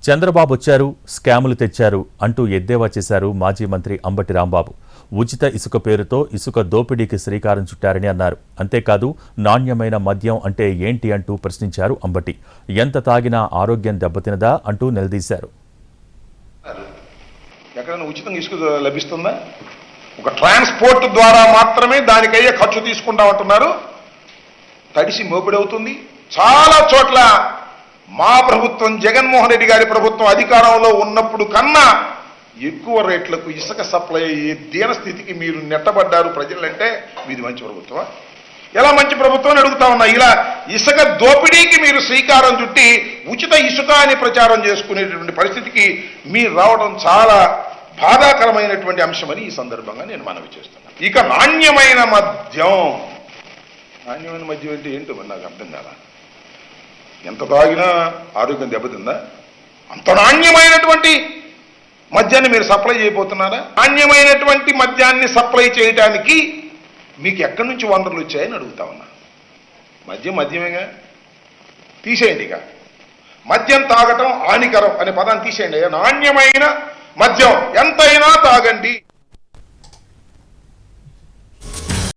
చంద్రబాబు వచ్చారు, స్కాములు తెచ్చారు అంటూ ఎద్దేవా చేశారు మాజీ మంత్రి అంబటి రాంబాబు. ఉచిత ఇసుక పేరుతో ఇసుక దోపిడీకి శ్రీకారం చుట్టారని అన్నారు. అంతేకాదు నాణ్యమైన మద్యం అంటే ఏంటి అంటూ ప్రశ్నించారు అంబటి. ఎంత తాగినా ఆరోగ్యం దెబ్బతినదా అంటూ నిలదీశారు. ఎక్కడైనా ఉచితంగా ఇసుక లభిస్తుందా? ఒక ట్రాన్స్పోర్ట్ ద్వారా మాత్రమే దానికయ్యే ఖర్చు తీసుకుంటా ఉంటున్నారు. తడిసి మోపిడవుతుంది. చాలా చోట్ల మా ప్రభుత్వం, జగన్మోహన్ రెడ్డి గారి ప్రభుత్వం అధికారంలో ఉన్నప్పుడు కన్నా ఎక్కువ రేట్లకు ఇసుక సప్లై అయ్యే దీన స్థితికి మీరు నెట్టబడ్డారు ప్రజలంటే మీది మంచి ప్రభుత్వమా? ఎలా మంచి ప్రభుత్వం అని అడుగుతా ఉన్నా. ఇలా ఇసుక దోపిడీకి మీరు శ్రీకారం చుట్టి ఉచిత ఇసుక అని ప్రచారం చేసుకునేటువంటి పరిస్థితికి మీరు రావడం చాలా బాధాకరమైనటువంటి అంశమని ఈ సందర్భంగా నేను మనవి చేస్తున్నాను. ఇక నాణ్యమైన మద్యం అంటే ఏంటో మరి నాకు అర్థం కాదా? ఎంత తాగినా ఆరోగ్యం దెబ్బతిందా? అంత నాణ్యమైనటువంటి మద్యాన్ని మీరు సప్లై చేయబోతున్నారా? నాణ్యమైనటువంటి మద్యాన్ని సప్లై చేయడానికి మీకు ఎక్కడి నుంచి వనరులు వచ్చాయని అడుగుతా ఉన్నా. మద్యమేగా తీసేయండి. ఇక మద్యం తాగటం హానికరం అనే పదాన్ని తీసేయండి. నాణ్యమైన మద్యం ఎంతైనా తాగండి.